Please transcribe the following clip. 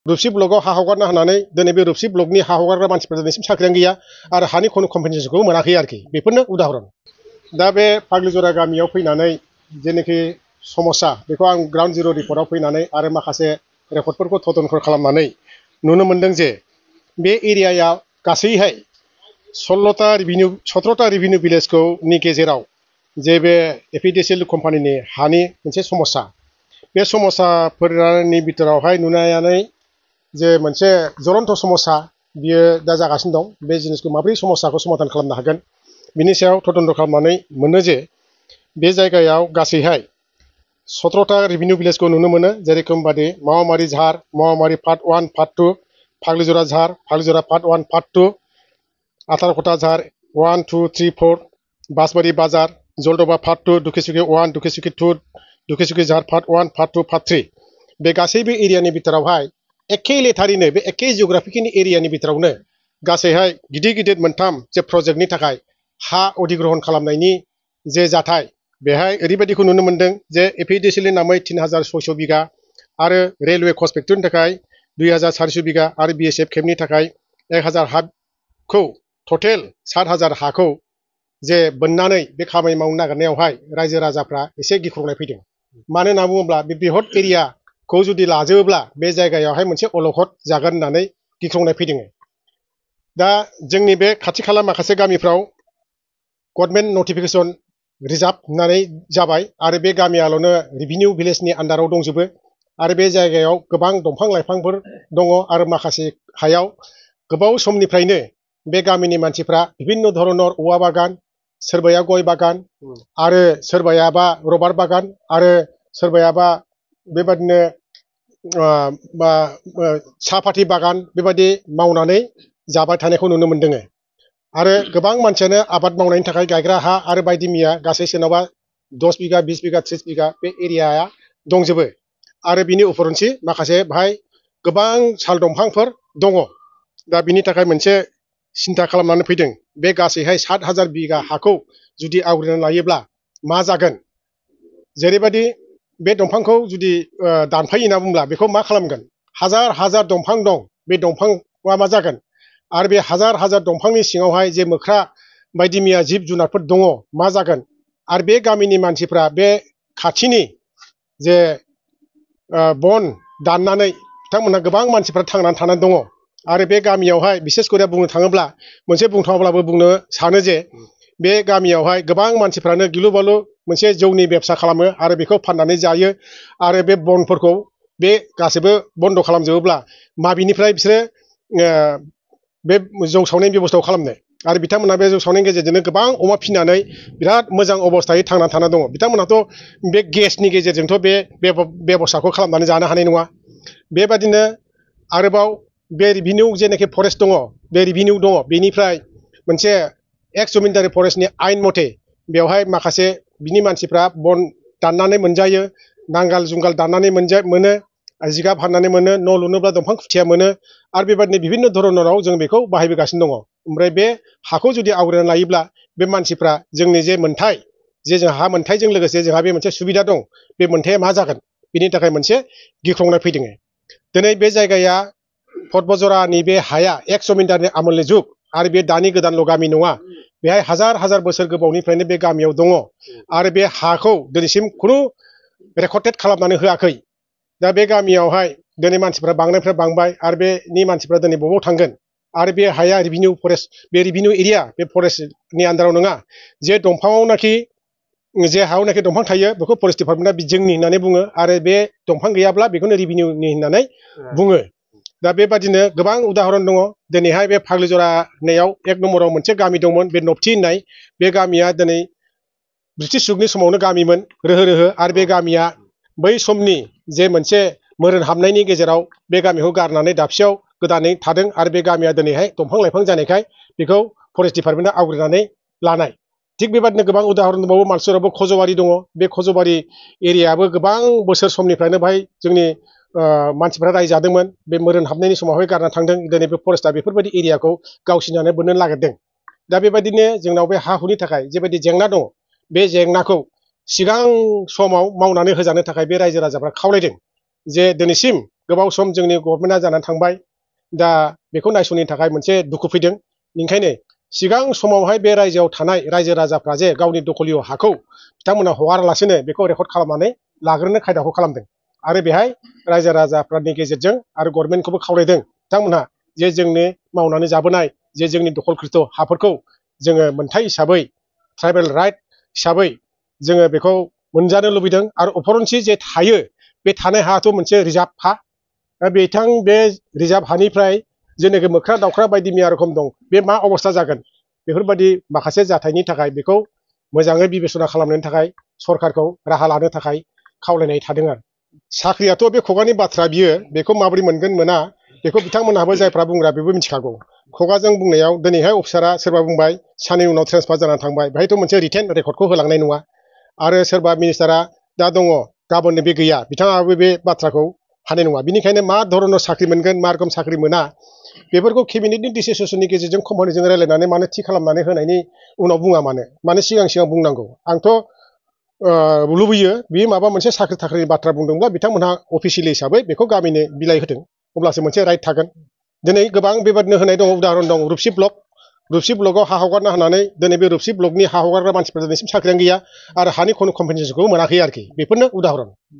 रुपसि ब्लकआव हा हगारना होनानै दिनै बे रुपसि ब्लकनि हा हगारग्रा मानसिफोरा दिनैसिम साख्रियानो गैया आरो हानि कम्पेन्सेसनखौ मोनाखै आरोखि बेफोरनो उदाहरन दा बे फाग्लिजरा गामियाव फैनानै जेनाखि समस्या बेखौ आं ग्राउन्ड जिर' रिपर्टआव फैनानै आरो माखासे रेकर्डफोरखौ तदन्त खालामनानै नुनो मोनदों जे बे एरियायाव गासैहाय 17टा रेभिनिउ भिलेजनि गेजेराव जे बे एपिडिसिएल कम्पानिनि हानि मोनसे समस्या बे समस्याफोरनि बिथोरावहाय नुनायानो जे मोनसे ज्वलन्त समस्या बियो दा जागासिनो दं बे जिनिसखौ माबोरै समस्याखौ समाधान खालामनो हागोन बिनि सायाव तदन्त खालामनानै मोनो जे बे जायगायाव गासैहाय 17टा रेभिनिउ भिलेजखौ नुनो मोनो जेरेखम बादि मावामारि झार मावामारि पार्ट 1 पार्ट 2 फाग्लिजरा झार फाग्लिजरा पार्ट 1 पार्ट 2 आथारखटा झार 1 2 3 4 बासबारि बाजार जलदबा पार्ट 2 दुखिसुखि 1 दुखिसुखि 2 दुखिसुखि झार पार्ट 1 पार्ट 2 पार्ट 3 बे गासैबो एरियानि बिथोरावहाय एखे लेथारिनो बे एखे जिअग्राफिकनि एरियानि बिथोरावनो गासैहाय गिदिर गिदिर मोनथाम जे प्रजेक्टनि थाखाय हा अधिग्रहण खालामनायनि जे जाथाय बेहाय ओरैबायदिखौ नुनो मोनदों जे एपिडिसिएलनि नामै 3600 बिघा आरो रेलवे कच फेक्टरिनि थाखाय 2400 बिघा आरो बिएसएफ केम्पनि थाखाय 1000 हाखौ टटेल 7000 हाखौ जे बोननानै बे खामानि मावनो नागिरनायावहाय रायजो राजाफ्रा एसे गिख्रंनाय फैदों मानो होनना बुङोब्ला बे बृहत एरियाखौ जुदि लाजोबोब्ला बे जायगायावहाय मोनसे अलखद जागोन होननानै गिख्रंनाय फैदों दा जोंनि बे खाथि खाला माखासे गामिफ्राव गभर्नमेन्ट नटिफिकेसन रिजार्भ होननानै जाबाय आरो बे गामियाल'नो रेभिनिउ भिलेजनि आन्डाराव दंजोबो आरो बे जायगायाव गोबां दंफां लाइफांफोर दङ आरो माखासे हायाव गोबाव समनिफ्रायनो बे गामिनि मानसिफ्रा बिभिन्न धरनर औवा बागान सोरबाया गय बागान आरो सोरबायाबा रबार बागान आरो सोरबायाबा बेबादिनो साहापाति बागान बेबायदि मावनानै जाबाय थानायखौ नुनो मोनदों आरो गोबां मानसियानो आबाद मावनायनि थाखाय गायग्रा हा आरो बायदि मैया गासै सोरनावबा 10 बिघा 20 बिघा 30 बिघा बे एरियाया दंजोबो आरो बिनि उपरन्थि माखासे बाहाय गोबां साल दंफांफोर दङ दा बिनि थाखाय मोनसे सिन्था खालामनानै फैदों बे गासैहाय 7000 बिघा हाखौ जुदि आवग्रिनानै लायोब्ला मा जागोन जेरैबायदि बे दंफांखौ जुदि दानफायो होनना बुंब्ला बेखौ मा खालामगोन हाजार हाजार दंफां दं बे दंफांआ मा जागोन आरो बे हाजार हाजार दंफांनि सिङावहाय जे मोख्रा बायदि मैया जिब जुनारफोर दङ मा जागोन आरो बे गामिनि मानसिफ्रा बे खाथिनि जे बन दाननानै बिथांमोनहा गोबां मानसिफ्रा थांनानै थानानै दङ आरो बे गामियावहाय बिसेस करे बुंनो थाङोब्ला मोनसे बुंथावाब्लाबो बुंनो सानो जे बे गामियावहाय गोबां मानसिफ्रानो गिलु बालु मोनसे जौनि बेबसा खालामो आरो बेखौ फाननानै जायो आरो बे बनफोरखौ बे गासैबो बन्द खालामजोबोब्ला माबिनिफ्राय बिसोरो बे जौ सावनायनि बेबस्थाखौ खालामनो आरो बिथांमोनहा बे जौ सावनायनि गेजेरजोंनो गोबां अमा फिसिनानै बिराद मोजां अबस्थायै थांनानै थानानै दङ बिथांमोनहाथ' बे गेसनि गेजेरजोंथ' बे बेबस्थाखौ खालामनानै जानो हानाय नङा बेबादिनो आरोबाव बे रेभिनिउ जेनाखि फरेस्ट दङ बे रेभिनिउ दङ बेनिफ्राय मोनसे एक्स जमिनदारि फरेस्टनि आयेन मथे बेवहाय माखासे बिनि मानसिफ्रा बन दाननानै मोनजायो नांगाल जुंगाल दाननानै मोनो जिगाब हाननानै मोनो न' लुनोब्ला दंफां खुथिया मोनो आरो बेबादिनो बिभिन्न धरनाव जों बेखौ बाहायबोगासिनो दङ ओमफ्राय बे हाखौ जुदि आवग्रिनानै लायोब्ला बे मानसिफ्रा जोंनि जे मोन्थाय जे जों हा मोन्थायजों लोगोसे जोंहा बे मोनसे सुबिदा दं बे मोन्थाया मा जागोन बिनि थाखाय मोनसे गिख्रंनाय फैदों दिनै बे जायगाया पटबजरानि बे हाया एक्स जमिनदारनि आमोलनि जुग आरो बे दानि गोदानल' गामि नङा बेहाय हाजार हाजार बोसोर गोबावनिफ्रायनो बे गामियाव दङ आरो बे हाखौ दिनैसिम खुनु रेकर्डेड खालामनानै होआखै दा बे गामियावहाय दिनै मानसिफ्रा बांनायनिफ्राय बांबाय आरो बेनि मानसिफ्रा दिनै बबाव थांगोन आरो बे हाया रेभिनिउ फरेस्ट बे रेभिनिउ एरिया बे फरेस्टनि आन्दाराव नङा जे दंफाङावनाखि जे हायावनाखि दंफां थायो बेखौ फरेस्ट डिपार्टमेन्टआ जोंनि होननानै बुङो आरो बे दंफां गैयाब्ला बेखौनो रेभिनिउनि होननानै बुङो दा बेबादिनो गोबां उदाहरन दङ दिनैहाय बे फाग्लिजरा होननायाव 1 नम्बराव मोनसे गामि दंमोन बे नबथि होननाय बे गामिया दिनै ब्रिटिश जुगनि समावनो गामिमोन रोहो रोहो आरो बे गामिया बै समनि जे मोनसे मोरोन हाबनायनि गेजेराव बे गामिखौ गारनानै दाबसेयाव गोदानै थादों आरो बे गामिया दिनैहाय दंफां लाइफां जानायखाय बेखौ फरेस्ट डिपार्टमेन्टआ आवग्रिनानै लानाय थिग बेबादिनो गोबां उदाहरन दंबावो मानसुरावबो खज'बारि दङ बे खज'बारि एरियायाबो गोबां बोसोर समनिफ्रायनो बाहाय जोंनि मानसिफ्रा रायजादोंमोन बे मोरोन हाबनायनि समावहाय गारना थांदों दिनै बे फरेस्टआ बेफोरबायदि एरियाखौ गावसिनानै बोननो नागिरदों दा बेबायदिनो जोंनाव बे हा हुनि थाखाय जेबायदि जेंना दङ बे जेंनाखौ सिगां समाव मावनानै होजानो थाखाय बे रायजो राजाफ्रा खावलायदों जे दिनैसिम गोबाव सम जोंनि गभर्नमेन्टआ जानानै थांबाय दा बेखौ नायस'नैनि थाखाय मोनसे दुखु फैदों ओंखायनो सिगां समावहाय बे रायजोआव थानाय रायजो राजाफ्रा जे गावनि दखलिय हाखौ बिथांमोना हगारालासिनो बेखौ रेकर्ड खालामनानै लाग्रोनो खायदाखौ खालामदों आरो बेहाय रायजो राजाफोरनि गेजेरजों आरो गभर्नमेन्टखौबो खावलायदों बिथांमोनहा जे जोंनि मावनानै जाबोनाय जे जोंनि दखलकृत हाफोरखौ जोङो मोनथाय हिसाबै ट्राइबेल राइट हिसाबै जोङो बेखौ मोनजानो लुबैदों आरो उपरन्सि जे थायो बे थानाय हायाथ' मोनसे रिजार्भ हा बे रिजार्भ हानिफ्राय जेनाखि मोख्रा दावख्रा बायदि मैया रोखोम दं बे मा अबस्था जागोन बेफोरबायदि माखासे जाथायनि थाखाय बेखौ मोजाङै बिबेसना खालामनायनि थाखाय सरखारखौ राहा लानो थाखाय खावलायनाय थादों आरो साख्रियाथ' बे खुगानि बाथ्रा बियो बेखौ माबोरै मोनगोन मोना बेखौ बिथांमोनहाबो जायफ्रा बुंग्रा बेबो मिथिखागौ खुगाजों बुंनायाव दिनैहाय अफिसारा सोरबा बुंबाय साननै उनाव ट्रेन्सफार जानानै थांबाय बेहायथ' मोनसे रिटेन रेकर्डखौ होलांनाय नङा आरो सोरबा मिनिस्टारा दा दङ गाबोननो बे गैया बिथाङाबो बे बाथ्राखौ हानाय नङा बिनिखायनो मा धरनाव साख्रि मोनगोन मा रोखोम साख्रि मोना बेफोरखौ केबिनेटनि डिसिसननि गेजेरजों कम्पानिजों रायज्लायनानै मानो थि खालामनानै होनायनि उनाव बुङा मानो सिगां बुंनांगौ आंथ' लुबैयो बियो माबा मोनसे साख्रि थाख्रिनि बाथ्रा बुंदोंब्ला बिथांमोनहा अफिसियेलि हिसाबै बेखौ गामिनो बिलाइ होदों अब्लासो मोनसे राइट थागोन दिनै गोबां बेबादिनो होनाय दङ उदाहरन दं रुपसि ब्लकआव हा हगारना होनानै दिनै बे रुपसि ब्लकनि हा हगारग्रा मानसिफोरा दिनैसिम साख्रियानो गैया आरो हानि कम्पेनसेसनखौ मोनाखै आरोखि बेफोरनो उदाहरन